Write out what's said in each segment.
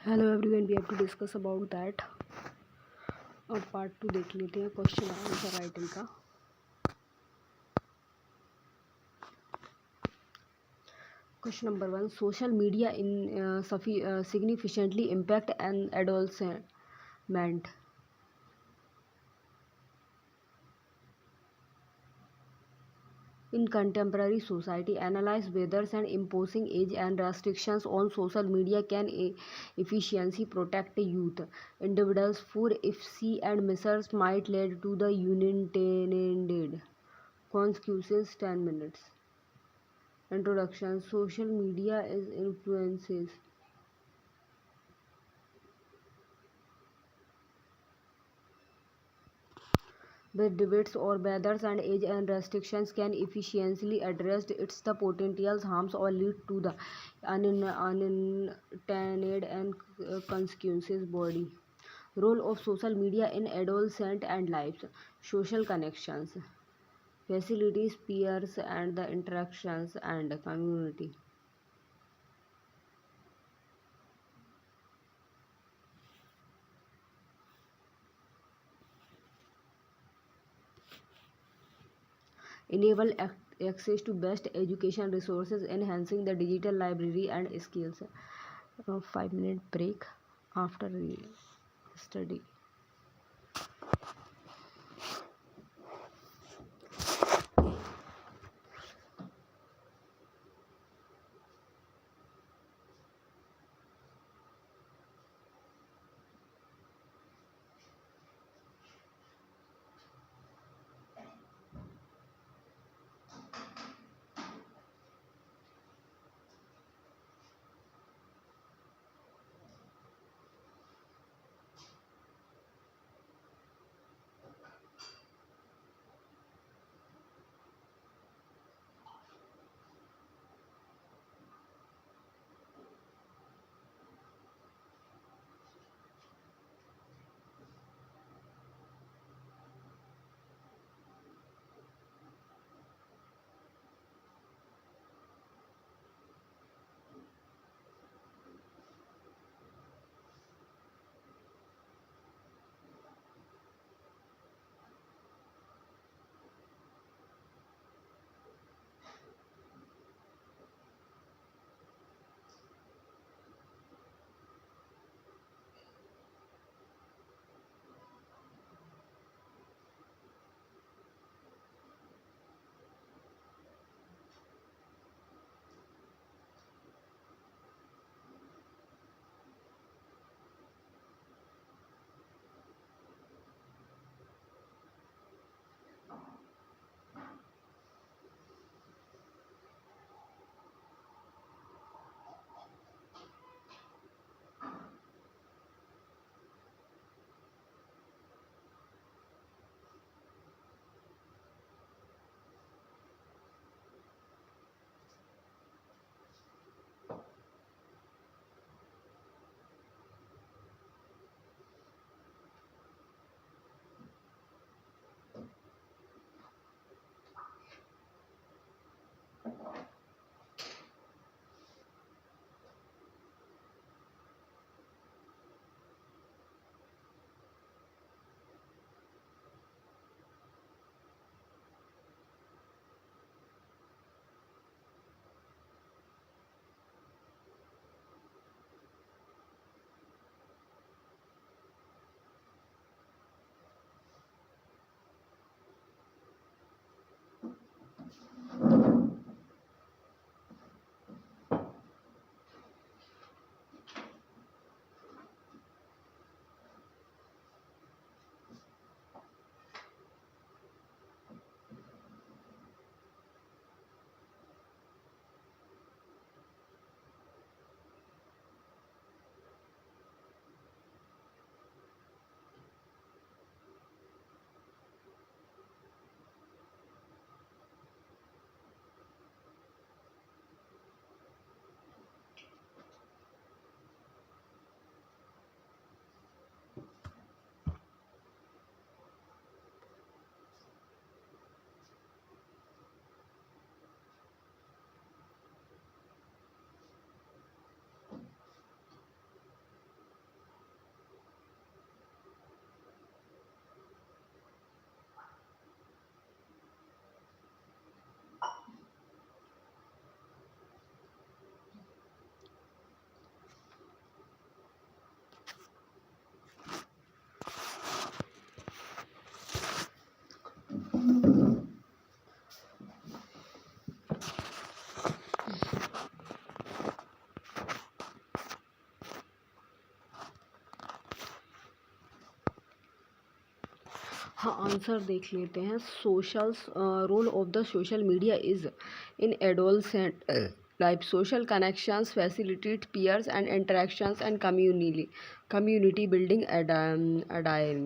Hello everyone, we have to discuss about that. और part 2 देख लेते हैं क्वेश्चन आंसर राइटिंग का। Question number 1, social media in significantly impact an adolescent in contemporary society. Analyze whether and imposing age and restrictions on social media can efficiently protect youth individuals for if C and misers might lead to the unintended consequences. 10 minutes. Introduction. Social media is influences with debates or whether and age and restrictions can efficiently address its the potential harms or lead to the unintended and consequences. Body role of social media in adolescent and lives. Social connections, facilities, peers and the interactions and community. Enable access to best education resources, enhancing the digital library and skills. 5-minute break after study. हाँ, answer देख लेते हैं। Social role of the social media is in adolescent life, social connections facilitate peers and interactions and community building adhering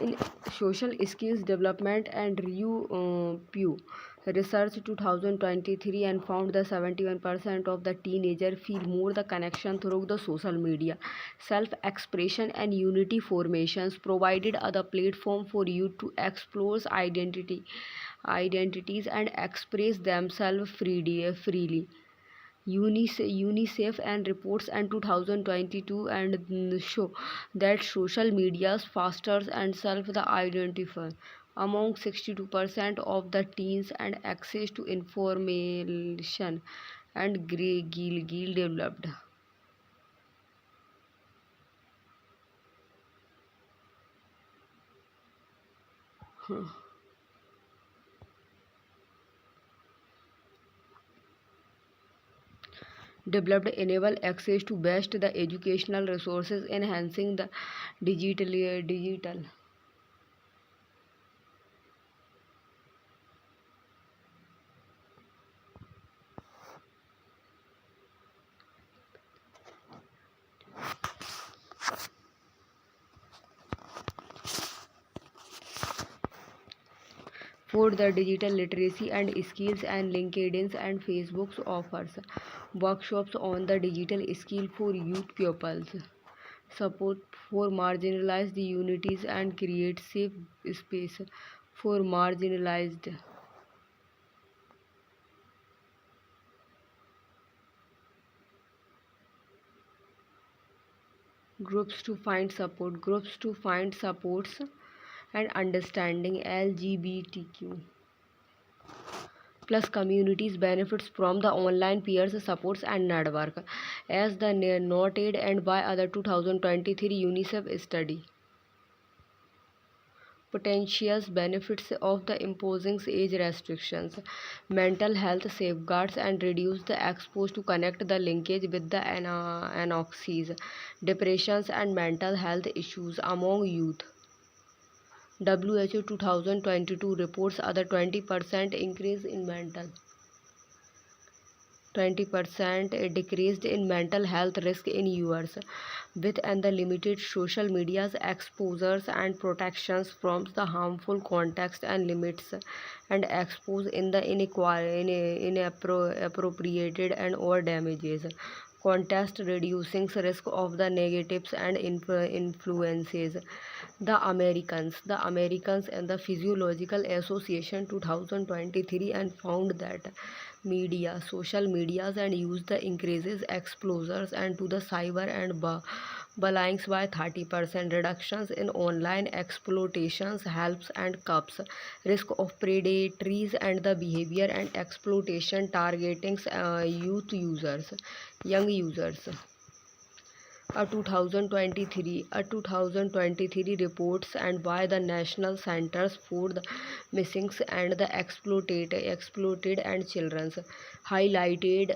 in social skills development. And Pew Research 2023 and found that 71% of the teenagers feel more the connection through the social media. Self-expression and unity formations provided other platform for youth to explore identities and express themselves freely. UNICEF and reports in 2022 and show that social media fosters and self the identify among 62% of the teens and access to information and Gill developed. Developed enable access to best the educational resources, enhancing the digital. For the digital literacy and skills, and LinkedIn and Facebook offers workshops on the digital skill for youth pupils, support for marginalized unities, and create safe space for marginalized groups to find supports and understanding LGBTQ plus communities benefits from the online peers supports and network, as the noted and by other 2023 UNICEF study. Potential benefits of the imposing age restrictions, mental health safeguards, and reduce the exposure to connect the linkage with the anoxies, depressions, and mental health issues among youth. WHO 2022 reports other 20% increase in mental 20% decreased in mental health risk in years with and the limited social media's exposures and protections from the harmful context and limits and expose in the inappropriated and or damages contest reducing risk of the negatives and influences. The Americans and the Physiological Association 2023 and found that social medias and use the increases exposures and to the cyber and bullying by 30%, reductions in online exploitations helps and curbs risk of predators and the behavior and exploitation targeting young users. A 2023 reports and by the National Centers for the Missing and the Exploited and Children's highlighted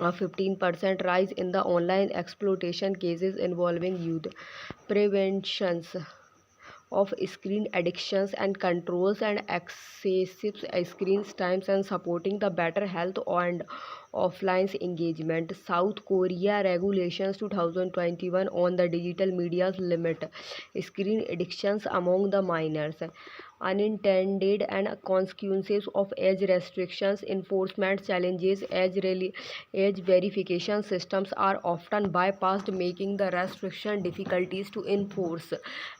a 15% rise in the online exploitation cases involving youth. Preventions of screen addictions and controls and excessive screen times and supporting the better health and offline engagement. South Korea regulations 2021 on the digital media's limit screen addictions among the minors. Unintended and consequences of age restrictions, enforcement challenges, age verification systems are often bypassed, making the restriction difficulties to enforce.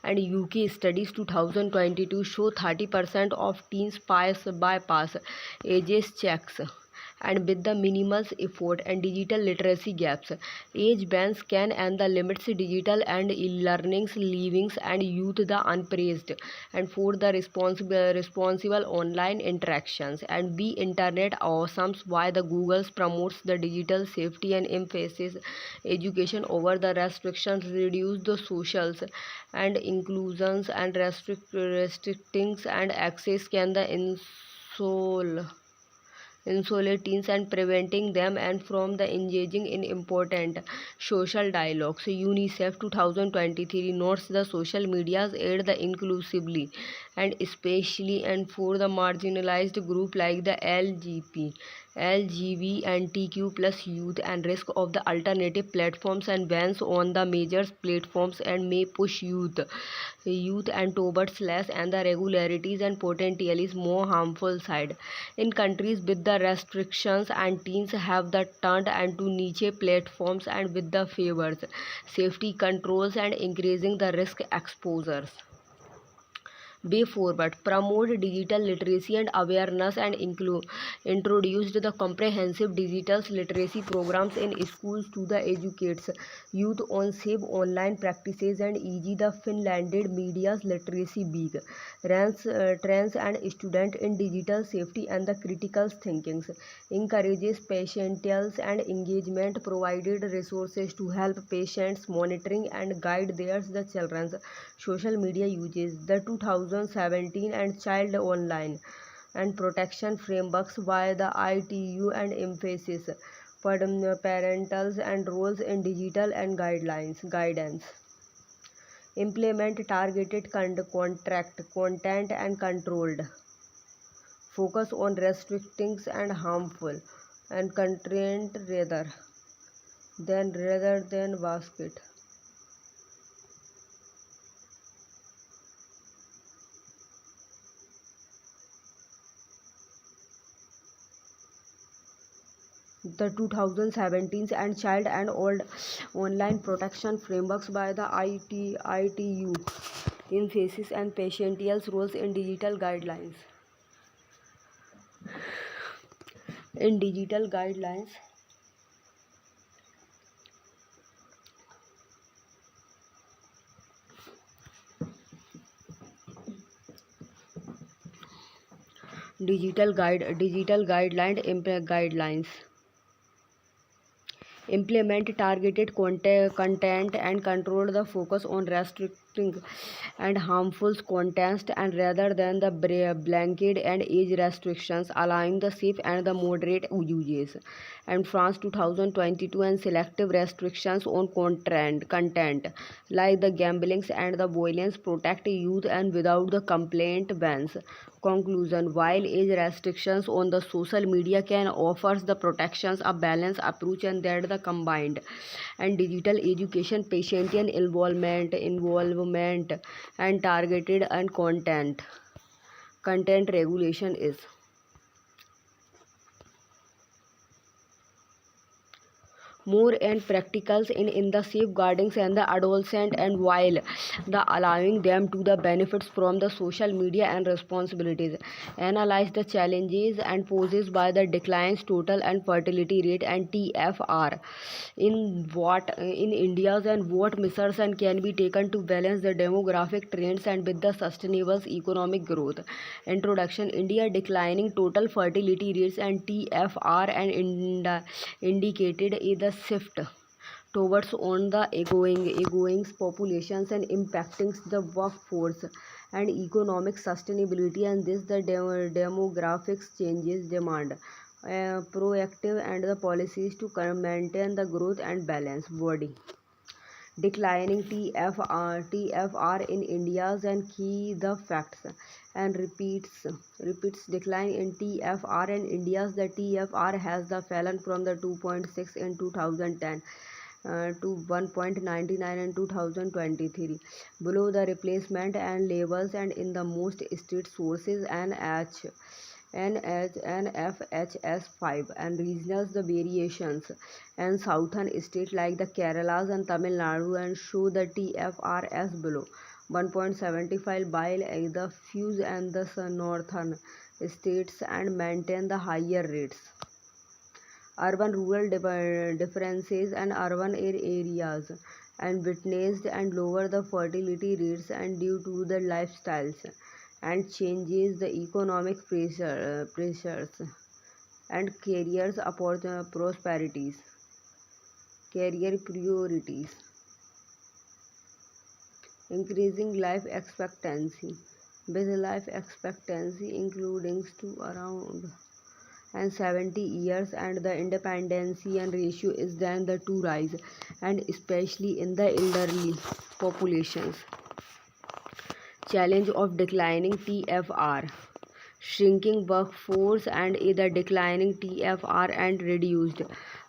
And UK studies 2022 show 30% of teens bypass ages checks and with the minimal effort and digital literacy gaps. Age bans can and the limits digital and e-learnings, leavings and youth the unpraised and for the responsible online interactions. And be internet awesomes why the Google's promotes the digital safety and emphasis education over the restrictions, reduce the socials and inclusions and restrictings and access can the insole insulate teens and preventing them and from the engaging in important social dialogues. UNICEF 2023 notes the social medias aid the inclusively and especially and for the marginalized group like the LGBTQ plus youth and risk of the alternative platforms and bans on the major platforms and may push youth and towards less and the regularities and potentially more harmful side. In countries with the restrictions and teens have the turned and to niche platforms and with the favors, safety controls and increasing the risk exposures. Way forward, promote digital literacy and awareness and introduced the comprehensive digital literacy programs in schools to the educates youth on safe online practices and easy the Finlanded media's literacy big trends and student in digital safety and the critical thinkings encourages patientials and engagement provided resources to help patients monitoring and guide their the children's social media uses. The 2017 and Child Online and Protection Frameworks by the ITU and emphasis parentals and roles in digital and guidance. Implement targeted contract content and controlled. Focus on restricting and harmful and content rather than basket. The 2017 and Child and Old Online Protection Frameworks by the ITU emphasis and patiential roles in digital guidelines. In digital guidelines, digital guidelines. Implement targeted content and control the focus on restricting and harmful content and rather than the blanket and age restrictions allowing the safe and the moderate uses. And France 2022 and selective restrictions on content like the gamblings and the violence protect youth and without the complaint bans. Conclusion, while age restrictions on the social media can offer the protections, a balanced approach and that the combined and digital education, patient and involvement and targeted and content regulation is more and practicals in the safeguardings and the adolescent and while the allowing them to the benefits from the social media and responsibilities. Analyze the challenges and poses by the declines total and fertility rate and TFR in India's and what measures and can be taken to balance the demographic trends and with the sustainable economic growth. Introduction, India declining total fertility rates and TFR and indicated is the shift towards on the egoing populations and impacting the workforce and economic sustainability and this the demographics changes demand proactive and the policies to maintain the growth and balance body declining TFR in India's and key the facts and repeats decline in TFR in India's the TFR has the fallen from the 2.6 in 2010 to 1.99 in 2023 below the replacement and levels and in the most state sources NFHS 5 and regionals the variations and southern state like the Keralas and Tamil Nadu and show the TFR as below 1.75 while the fuse and the northern states and maintain the higher rates. Urban rural differences and urban areas and witnessed and lower the fertility rates and due to the lifestyles and changes the economic pressures and prosperities career priorities increasing life expectancy with life expectancy including to around and 70 years, and the independency and ratio is then the to rise, and especially in the elderly populations. Challenge of declining TFR, shrinking workforce and either declining TFR and reduced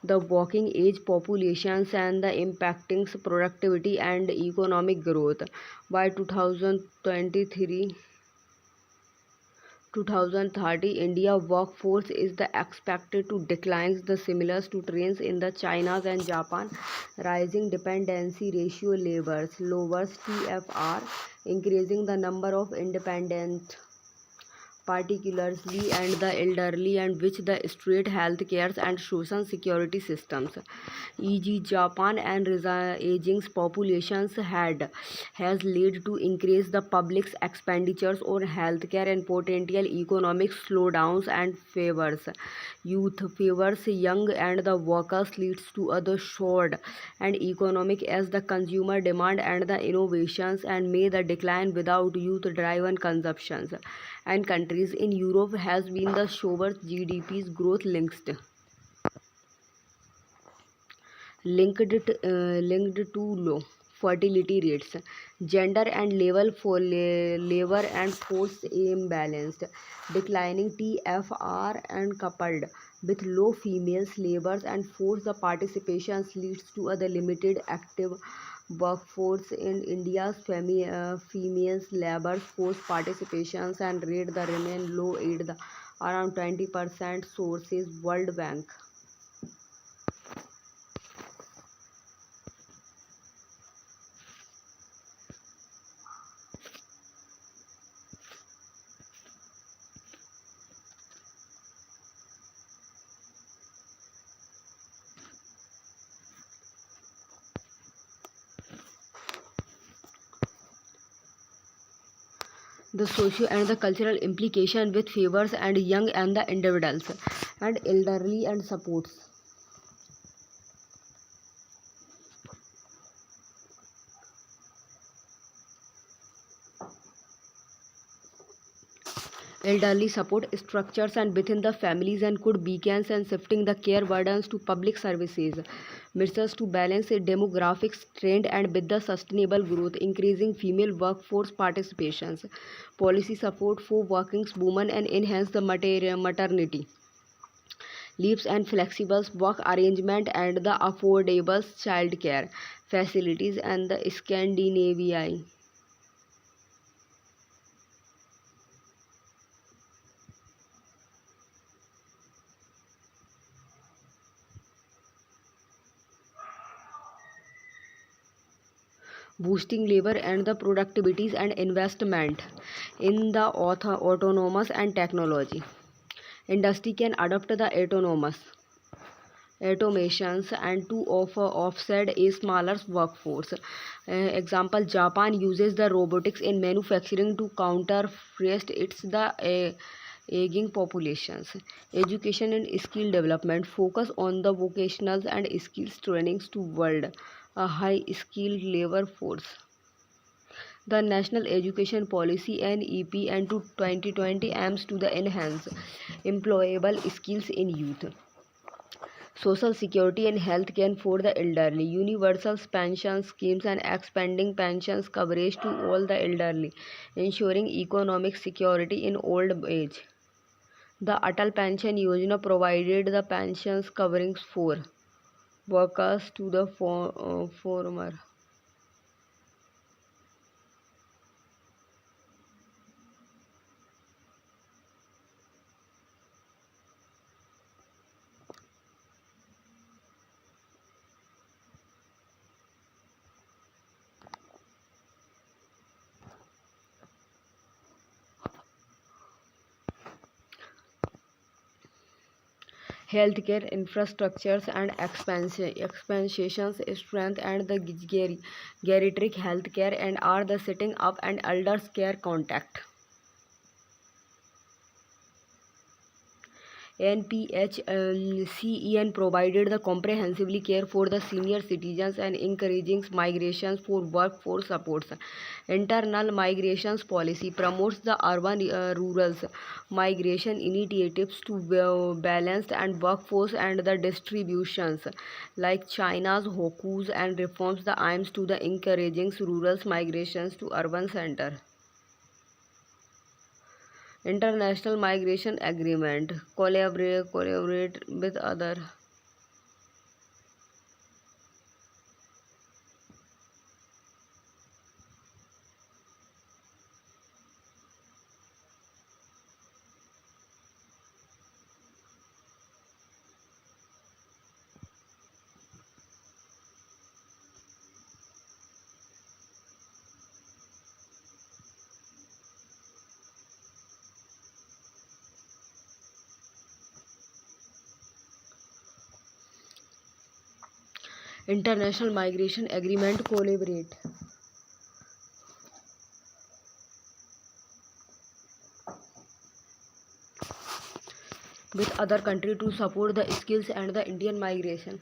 the working age populations and the impacting productivity and economic growth. By 2023 2030, India workforce is the expected to decline the similar to trends in the China and Japan. Rising dependency ratio lowers TFR, increasing the number of independent particularly and the elderly, and which the state health care and social security systems, e.g. Japan and aging populations has led to increase the public's expenditures on healthcare and potential economic slowdowns and favors young and the workers, leads to other short and economic as the consumer demand and the innovations, and may the decline without youth driven consumptions, and countries in Europe has been the slower GDP's growth linked to low fertility rates, gender and labor and force imbalanced, declining TFR and coupled with low females labors and force the participations leads to the limited active workforce in India's females labor force participations and rate the remain low at the around 20%, sources World Bank. The socio and the cultural implication with favors and young and the individuals and elderly and supports. Elderly support structures and within the families and could begin and shifting the care burdens to public services measures to balance a demographic trend and with the sustainable growth, increasing female workforce participations, policy support for working women and enhance the maternity leaves and flexible work arrangement and the affordable child care facilities and the Scandinavia. Boosting labor and the productivities and investment in the autonomous and technology. Industry can adopt the automations and to offer offset a smaller workforce. Example, Japan uses the robotics in manufacturing to counter its the aging populations. Education and skill development focus on the vocational and skills trainings to build a high skilled labor force. The National Education Policy NEP and to 2020 aims to the enhance employable skills in youth. Social security and health care for the elderly, universal pension schemes and expanding pensions coverage to all the elderly, ensuring economic security in old age. The Atal Pension Yojana provided the pensions covering for workers to the former. Healthcare infrastructures and expansions strength and the geriatric healthcare and are the setting up and elders care contact. NPHCEN provided the comprehensively care for the senior citizens and encouraging migrations for workforce supports. Internal migrations policy promotes the urban-rural migration initiatives to balanced and workforce and the distributions like China's Hokus and reforms the aims to the encouraging rural migrations to urban center. International Migration Agreement collaborate with other. International Migration Agreement collaborate with other country to support the skills and the Indian migration.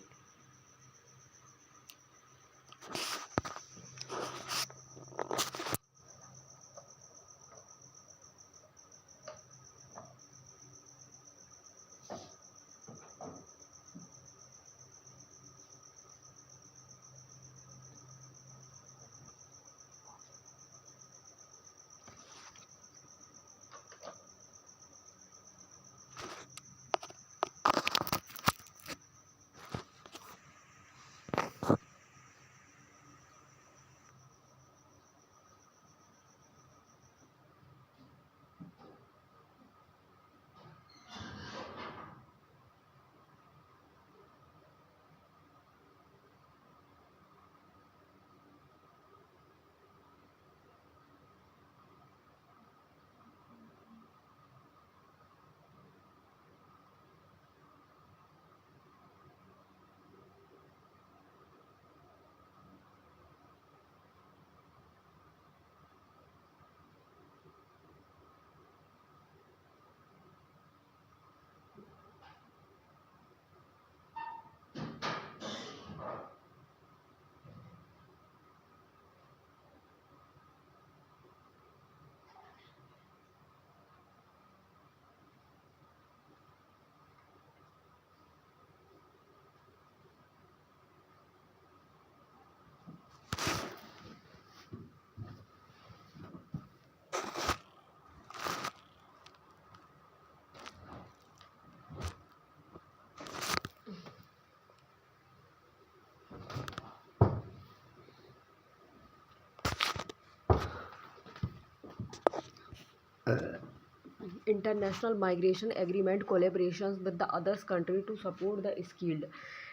International Migration Agreement collaborations with the others country to support the skilled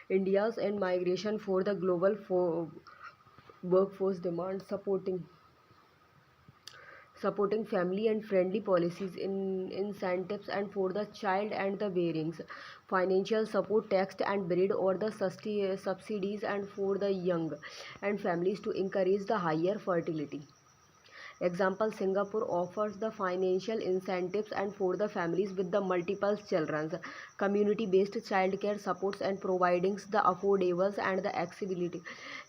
India's and migration for the global workforce demand, supporting family and friendly policies in incentives and for the child and the bearings, financial support taxed and breed or the subsidies and for the young and families to encourage the higher fertility. Example, Singapore offers the financial incentives and for the families with the multiple children, community-based childcare supports and providing the affordables and the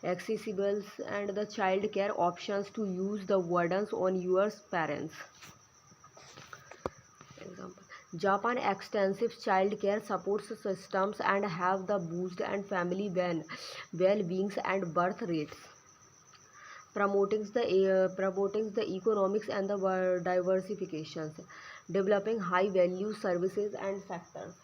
accessible and the childcare options to use the burdens on your parents. Example. Japan extensive childcare supports systems and have the boost and family well-beings and birth rates promoting the economics and the diversifications, developing high value services and sectors.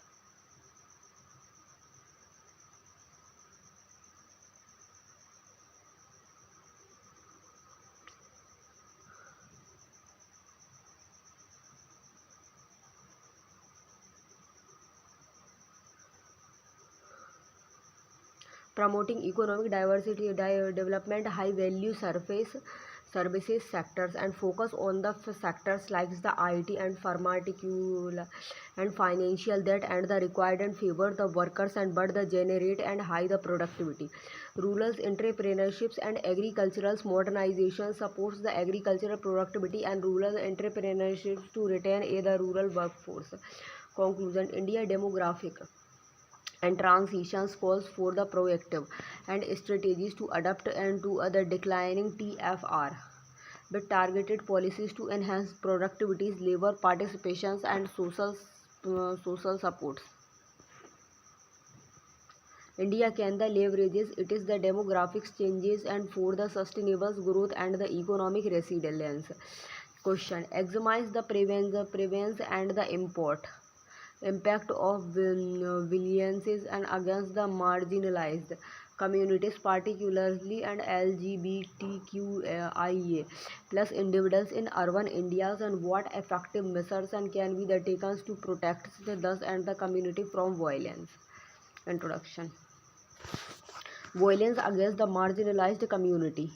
Promoting economic diversity development high value surface services sectors and focus on the sectors like the IT and pharmaceutical and financial that and the required and favor the workers and but the generate and high the productivity. Rural entrepreneurships and agricultural modernization supports the agricultural productivity and rural entrepreneurships to retain a the rural workforce. Conclusion. India demographic and transitions calls for the proactive and strategies to adapt and to other declining TFR with targeted policies to enhance productivities, labor participations, and social supports. India can the leverages it is the demographics changes and for the sustainable growth and the economic resilience. Question. Examines the prevents and the impact of violences and against the marginalized communities, particularly and LGBTQIA plus individuals in urban Indias, and what effective measures and can be the taken to protect thus and the community from violence. Introduction. Violence against the marginalized community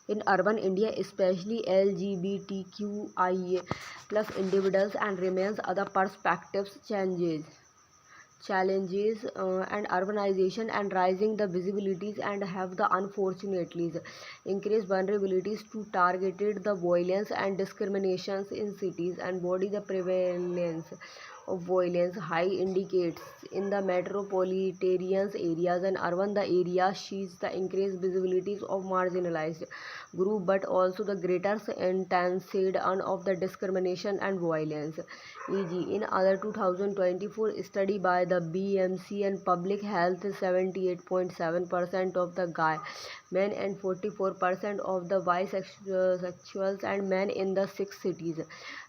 in urban India, especially LGBTQIA plus individuals, and remains other perspectives challenges and urbanization and rising the visibilities and have the unfortunately increased vulnerabilities to targeted the violence and discriminations in cities and body the prevalence of violence high indicates in the metropolitan areas and urban the areas sees the increased visibilities of marginalized group but also the greater intensity of the discrimination and violence, e.g. in other 2024 study by the BMC and Public Health, 78.7% of the gay men and 44% of the bisexuals and men in the 6 cities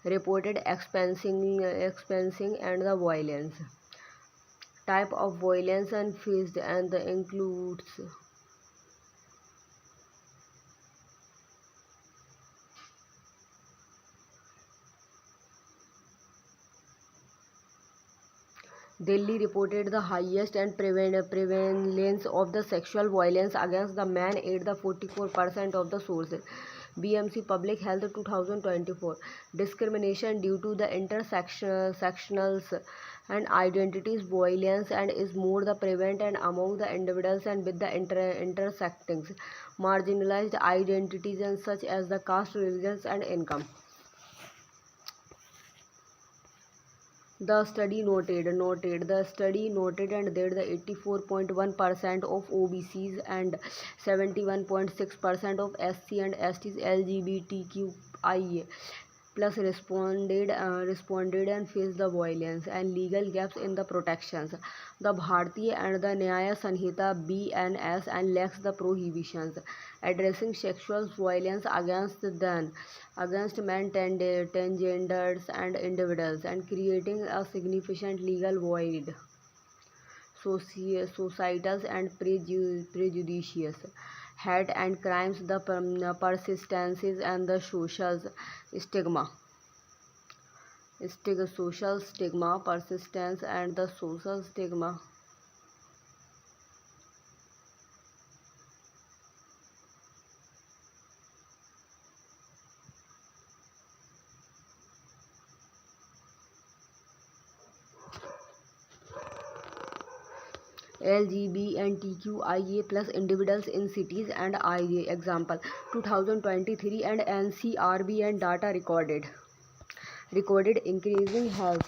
reported experiencing and the violence. Type of violence and faced and the includes Delhi reported the highest and prevalence of the sexual violence against the man at the 44% of the sources. BMC Public Health 2024. Discrimination due to the intersectionals and identities violence and is more the prevalent and among the individuals and with the intersecting marginalized identities and such as the caste, religions and income. The study noted and that the 84.1% of OBCs and 71.6% of SC and STs LGBTQIA plus responded and faced the violence and legal gaps in the protections. The Bharatiya and the Nyaya Sanhita BNS and lacks the prohibitions addressing sexual violence against men, transgenders and individuals and creating a significant legal void. Societal and prejudices, hate and crimes, the persistences and the social stigma. Social stigma, persistence and the social stigma. LGBTQIA plus individuals in cities and IA. Example 2023 and NCRB and data recorded increasing health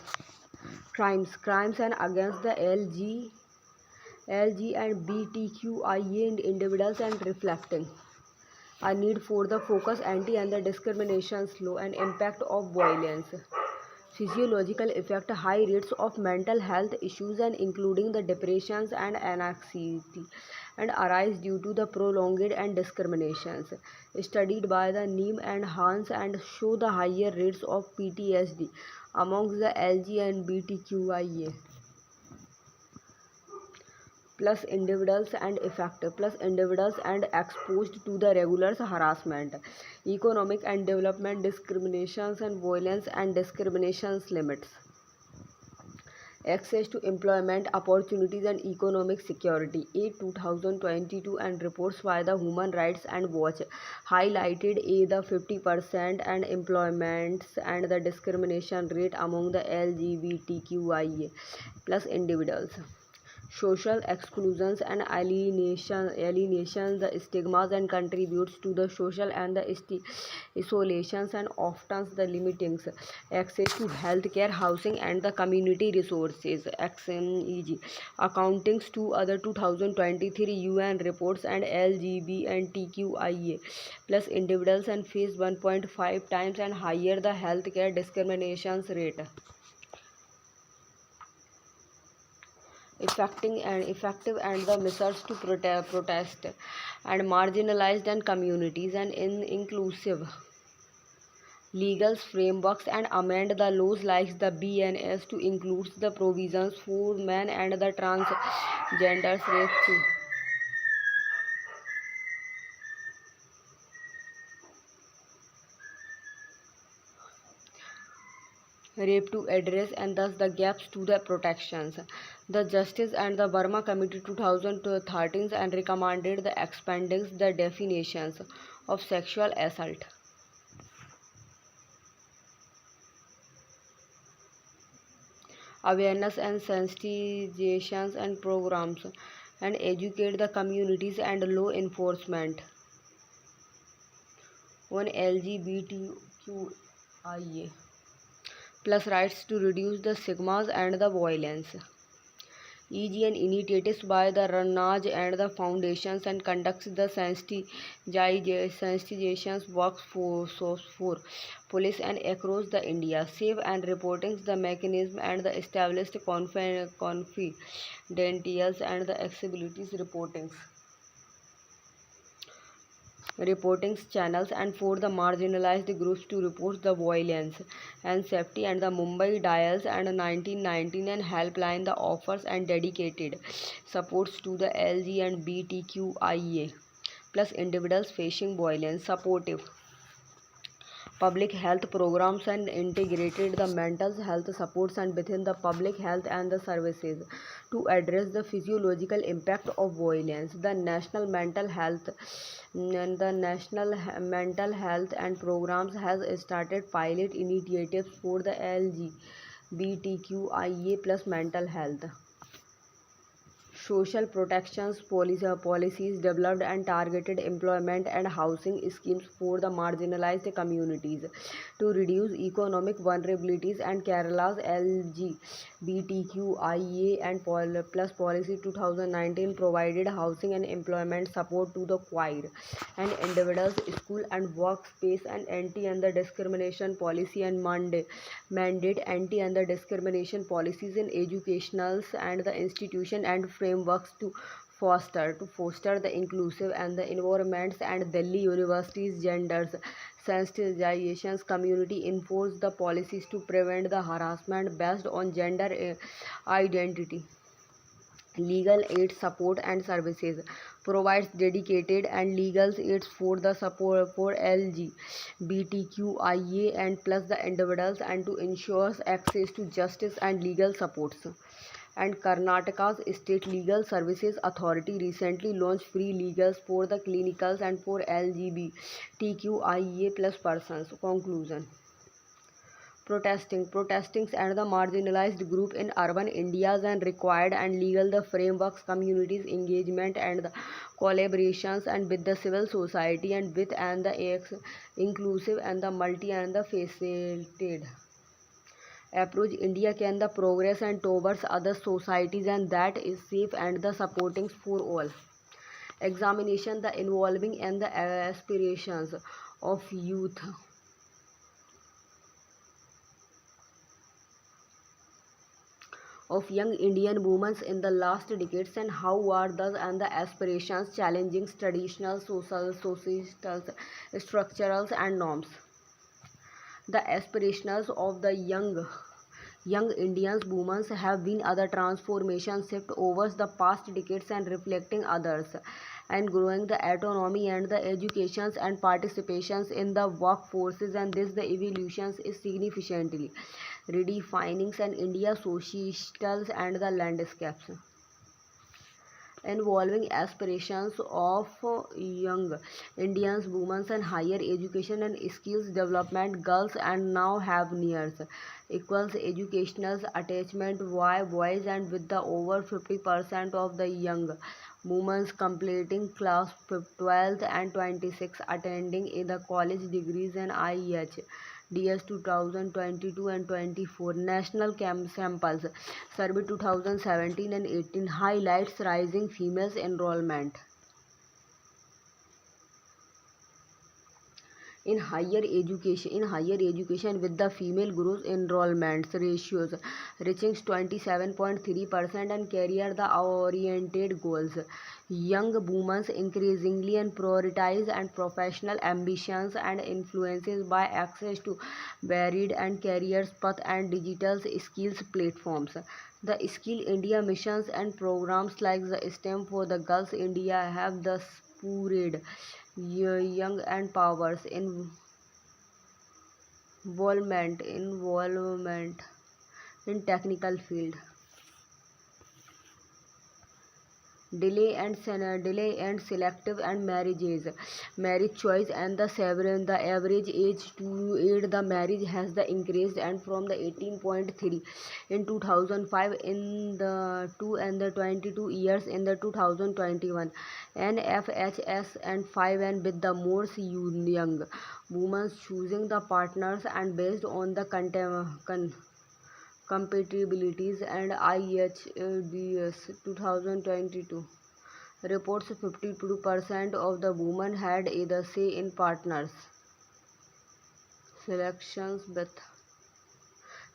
crimes and against the LG and BTQIA individuals and reflecting a need for the focus anti and the discrimination law and impact of violence. Physiological effect high rates of mental health issues and including the depressions and anxiety and arise due to the prolonged and discriminations studied by the Neem and Hans and show the higher rates of PTSD amongst the LG and BTQIA plus individuals and exposed to the regular harassment, economic and development discriminations and violence and discriminations limits. Access to employment opportunities and economic security. A 2022 and reports by the Human Rights and Watch highlighted the 50% and employments and the discrimination rate among the LGBTQIA plus individuals. social exclusions and alienation, the stigmas and contributes to the social and the isolations and often the limiting access to healthcare, housing and the community resources. XMEG accounting to other 2023 UN reports and LGBTQIA plus individuals and face 1.5 times and higher the healthcare discriminations rate. Effective and the measures to protest and marginalized and communities and inclusive legal frameworks and amend the laws like the BNS to include the provisions for men and the transgenders rape to address and thus the gaps to the protections. The Justice and the Burma Committee 2013 and recommended the expanding the definitions of sexual assault. Awareness and sensitizations and programs and educate the communities and law enforcement on LGBTQIA plus rights to reduce the stigmas and the violence. EGN initiatives by the Ranaj and the foundations and conducts the sensitizations works for police and across the India, save and reporting the mechanism and the established confidentials and the accessibilities reporting channels and for the marginalized groups to report the violence and safety and the Mumbai dials and 1919 and helpline the offers and dedicated supports to the LG and BTQIA plus individuals facing violence supportive public health programs and integrated the mental health supports and within the public health and the services to address the physiological impact of violence. The national mental health and programs has started pilot initiatives for the LGBTQIA plus mental health social protections policies developed and targeted employment and housing schemes for the marginalized communities to reduce economic vulnerabilities and Kerala's LGBTQIA and plus policy 2019 provided housing and employment support to the choir and individuals school and workspace and anti and the discrimination policy and mandate anti and the discrimination policies in educationals and the institution and frameworks to foster the inclusive and the environments and Delhi University's genders sensitizations community enforce the policies to prevent the harassment based on gender identity legal aid support and services provides dedicated and legal aids for the support for LGBTQIA and plus the individuals and to ensure access to justice and legal supports and Karnataka's State Legal Services Authority recently launched free legals for the clinicals and for LGBTQIA plus persons. Conclusion protesting and the marginalized group in urban Indias and required and legal the frameworks communities engagement and the collaborations and with the civil society and with and the inclusive and the multi and the faceted approach India can the progress and towards other societies and that is safe and the supporting for all examination the involving and the aspirations of youth of young Indian women in the last decades and how are those and the aspirations challenging traditional societal structures and norms. The aspirations of the young Indian women have been other transformation shift over the past decades and reflecting others and growing the autonomy and the educations and participations in the workforces and this the evolutions is significantly redefining and India societals and the landscapes. involving aspirations of young Indians, women, and higher education and skills development. Girls and now have nears equals educational attachment by boys, and with the over 50% of the young women completing class 12th and 26 attending in the college degrees and IEH. DS 2022 and 24 National Samples Survey 2017 and 18 highlights rising females enrollment in higher education with the female gross enrollments ratios reaching 27.3% and career the oriented goals. Young women increasingly and prioritize and professional ambitions and influences by access to varied and careers path and digital skills platforms. The Skill India missions and programs like the STEM for the Girls India have thus spurred young and powers involvement in technical field. Delay and selective and marriage choice and the average age to aid the marriage has the increased and from the 18.3 in 2005 in the 2 and the 22 years in the 2021 NFHS and 5 and with the more young women choosing the partners and based on the compatibilities and IHDS 2022 reports 52% of the women had either say in partners selections with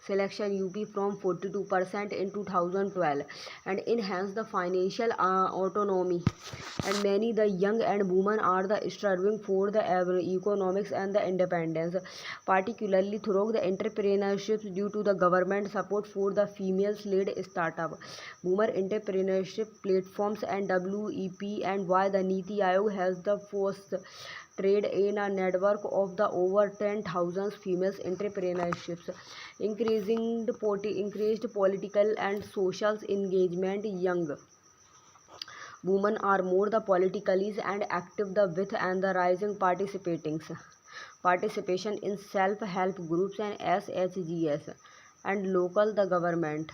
selection UP from 42% in 2012 and enhance the financial autonomy, and many the young and women are the striving for the economics and the independence, particularly through the entrepreneurship due to the government support for the females led startup women entrepreneurship platforms and WEP, and why the Niti Aayog has the first trade in a network of the over 10,000 females entrepreneurships, increased political and social engagement. Young women are more the politically and active the with and the rising participation in self-help groups and SHGs and local the government.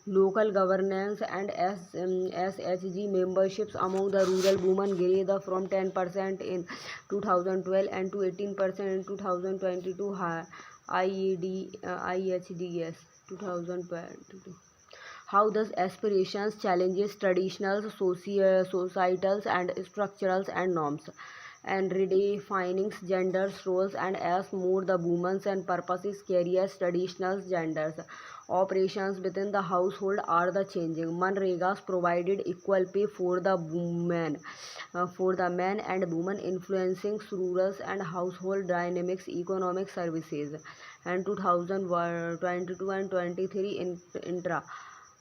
Local governance and SHG memberships among the rural women grew from 10% in 2012 and to 18% in 2022 IHDS 2022. How does aspirations challenges traditional societal and structural and norms and redefining gender roles and as more the women's and purposes careers traditional genders operations within the household are the changing. Manregas provided equal pay for the men and women influencing rural and household dynamics economic services, and 2022 and 23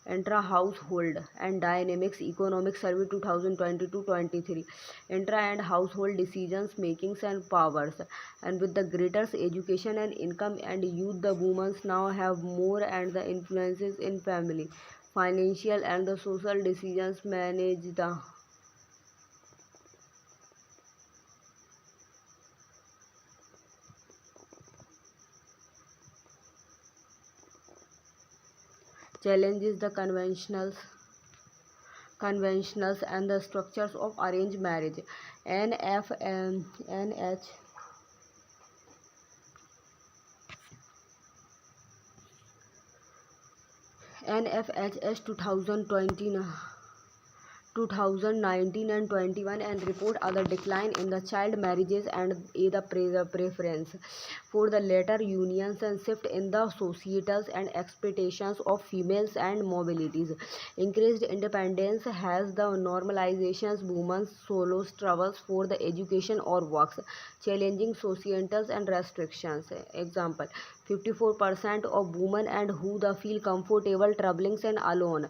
intra household and dynamics economic survey 2022-23 intra and household decisions makings and powers, and with the greater education and income and youth the women now have more and the influences in family financial and the social decisions manage the challenges the conventionals and the structures of arranged marriage. NFHS 2019 and 21 and report other decline in the child marriages and the preference for the later unions and shift in the societal and expectations of females and mobilities. Increased independence has the normalizations women's solo travels for the education or works, challenging societal and restrictions. Example 54% of women and who the feel comfortable traveling and alone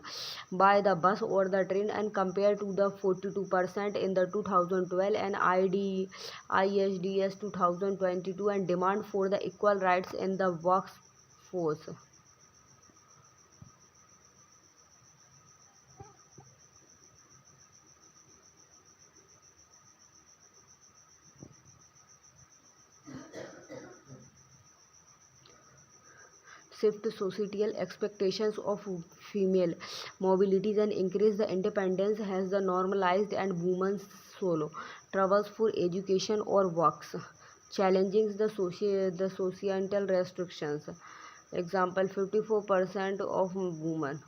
by the bus or the train and compared to the 42% in the 2012 and IHDS 2022 and demand for the equal rights in the workforce. shift societal expectations of female mobilities and increase the independence has the normalized and women's solo travels for education or works, challenging the societal restrictions. Example 54% of women.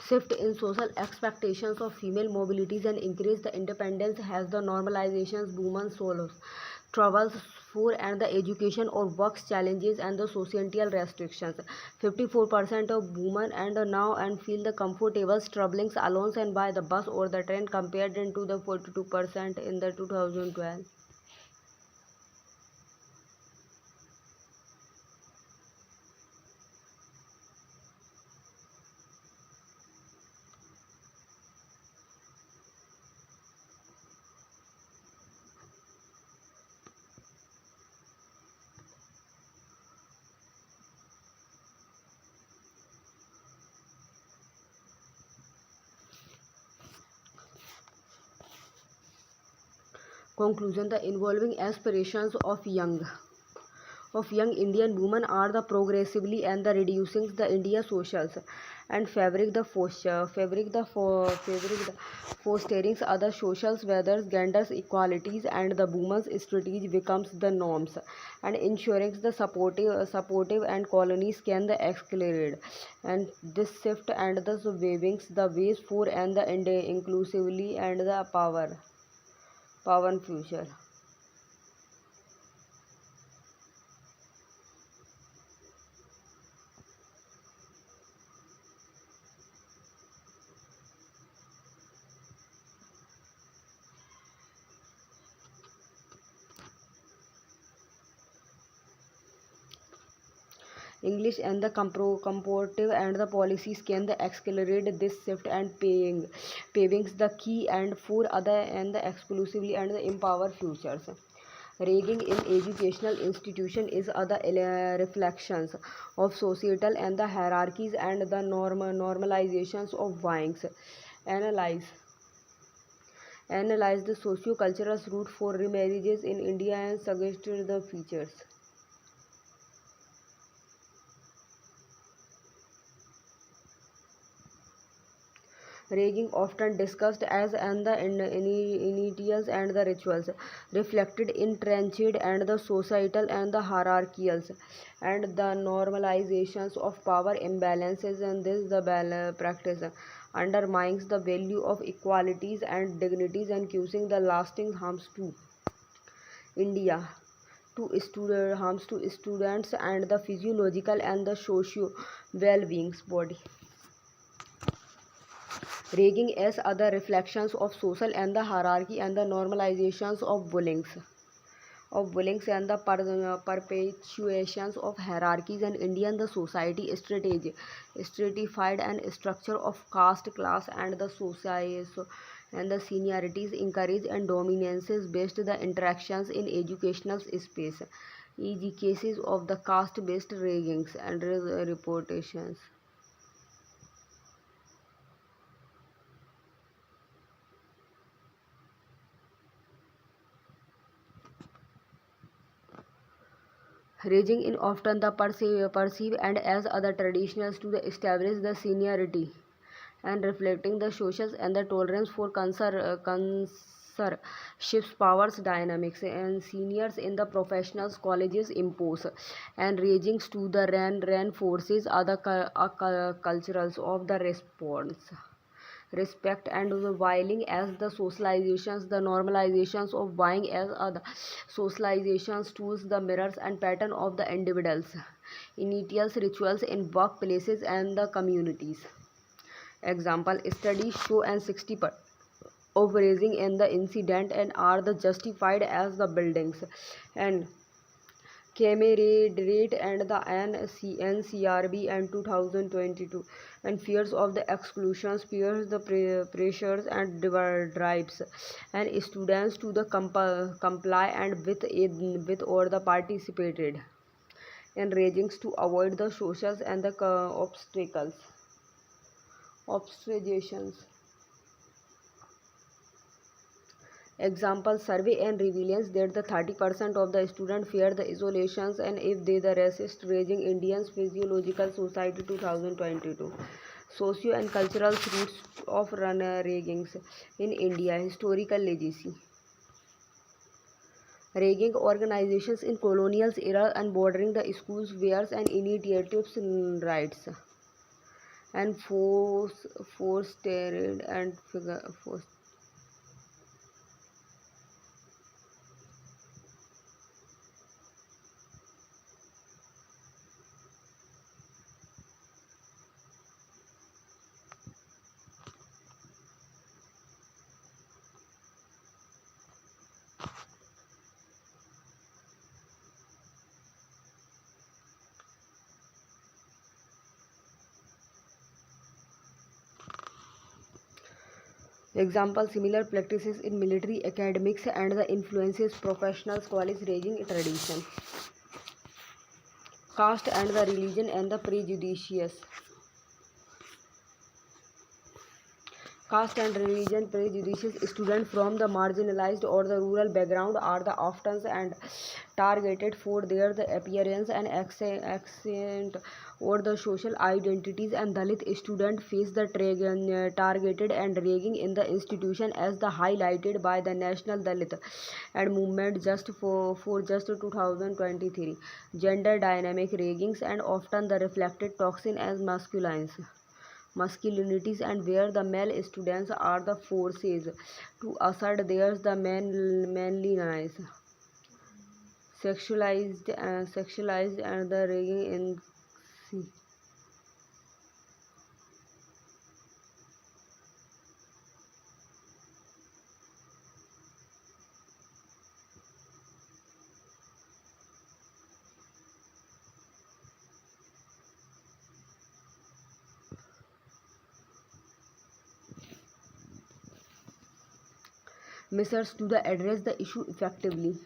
Shift in social expectations of female mobilities and increase the independence has the normalizations women solos troubles for and the education or works challenges and the societal restrictions. 54% of women and now and feel the comfortable traveling alone and by the bus or the train compared to the 42% in the 2012. Conclusion: the evolving aspirations of young Indian women are the progressively and the reducing the India socials and fabric the fostering other socials whether genders equalities and the women's strategy becomes the norms and ensuring the supportive and colonies can the accelerate and this shift and the wavings the ways for and the inclusively and the power future. English and the comparative and the policies can the accelerate this shift and paving the key and for other and the exclusively and the empower futures. Ragging in educational institution is other reflections of societal and the hierarchies and the normalizations of violence. Analyze Analyze the socio-cultural route for remarriages in India and suggested the features. Ragging often discussed as and the initials and the rituals reflected entrenched and the societal and the hierarchies and the normalizations of power imbalances and this the practice undermines the value of equalities and dignities and causing the lasting harms to India harms to students and the physiological and the socio well-being's body. Ragging as other reflections of social and the hierarchy and the normalizations of bullying and the perpetuations of hierarchies and Indian the society stratified and structure of caste class and the society and the seniorities encourage and dominances based the interactions in educational space, e.g. cases of the caste based raggings and reportations. Raging in often the perceive and as other traditionals to the establish the seniority and reflecting the social and the tolerance for cancer shifts powers dynamics and seniors in the professionals colleges impose and ragings to the ran forces other culturals of the response respect and the whiling as the socializations the normalizations of buying as other socializations tools the mirrors and pattern of the individuals initials rituals in workplaces and the communities. Example studies show and 60% of raising in the incident and are the justified as the buildings and Camarade and the NCRB and 2022 and fears of the exclusions, fears the pressures and drives and students to the comply and with or the participated and ragings to avoid the socials and the obstructions. Example survey and reveals that the 30% of the students fear the isolations and if they the racist raging Indians Physiological Society 2022. Socio and cultural roots of runner raggings in India, historical legacy. Ragging organizations in colonial era and bordering the schools wears and initiatives rights and forced and forced. Example similar practices in military academics and the influences professionals college raising tradition. Caste and the religion and the prejudices. Caste and religion prejudices students from the marginalized or the rural background are the often and targeted for their the appearance and accent or the social identities and Dalit students face the targeted and ragging in the institution as the highlighted by the National Dalit and movement for just 2023 gender dynamic raggings and often the reflected toxin as masculinities and where the male students are the forces to assert theirs the manliness sexualized and the ragging in measures to the address the issue effectively.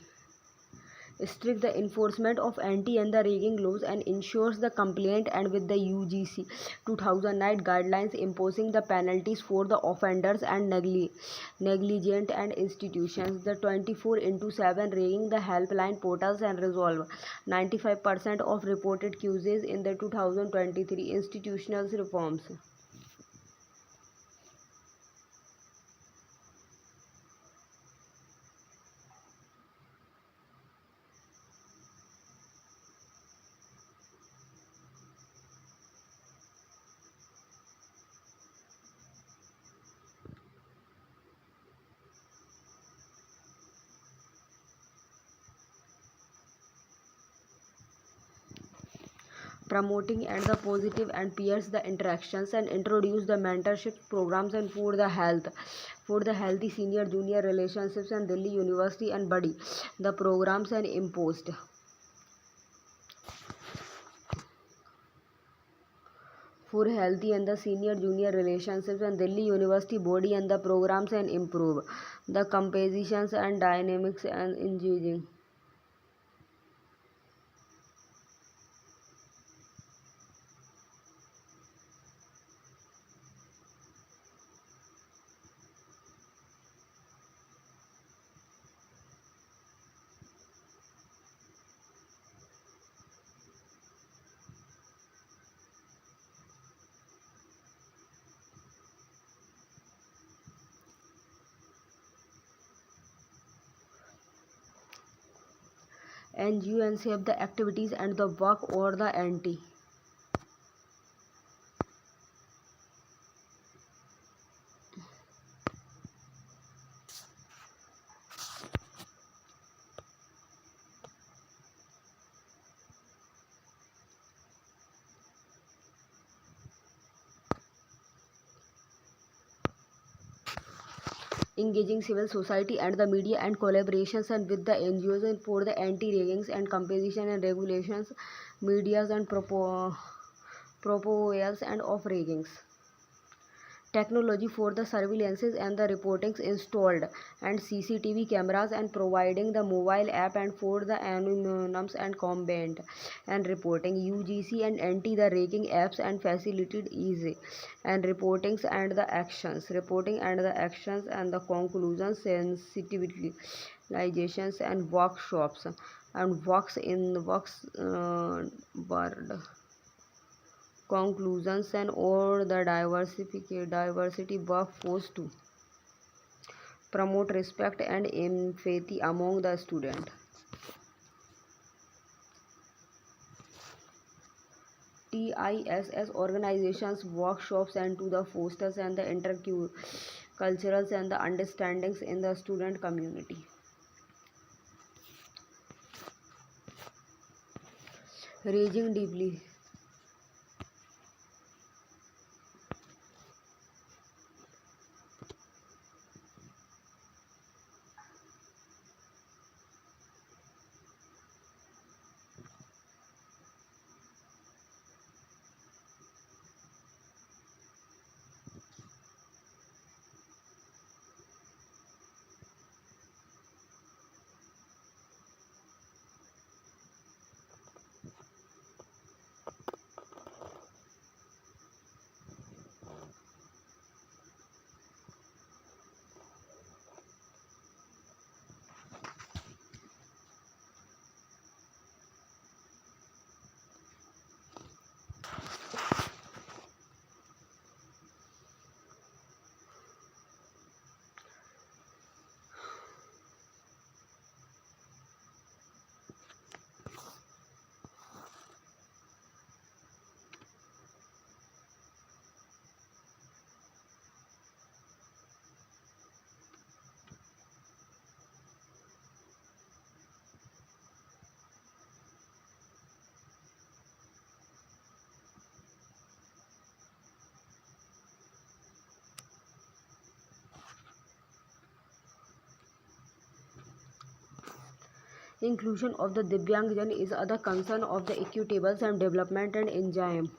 Strict the enforcement of anti and the ragging laws and ensures the compliance and with the UGC 2009 guidelines imposing the penalties for the offenders and negligent and institutions. The 24 into 7 ragging the helpline portals and resolve 95% of reported cases in the 2023 institutional reforms. Promoting and the positive and peers the interactions and introduce the mentorship programs and for the healthy senior junior relationships and Delhi University and Buddy the programs and imposed for healthy and the senior junior relationships and Delhi University body and the programs and improve the compositions and dynamics and engaging. And UNCF the activities and the work or the anti. engaging civil society and the media and collaborations and with the NGOs and for the anti-raggings and competition and regulations, medias and proposals and of raggings. Technology for the surveillances and the reportings installed and CCTV cameras and providing the mobile app and for the anonymous and combat and reporting UGC and anti the ragging apps and facilitated easy and reportings and the actions and the conclusions sensitivizations and workshops and works word conclusions and or the diversity workforce to promote respect and empathy among the student. TISS organizations workshops and to the fosters and the interculturals and the understandings in the student community. Raging deeply. Inclusion of the Divyangjan is other concern of the equitable and development and enzyme.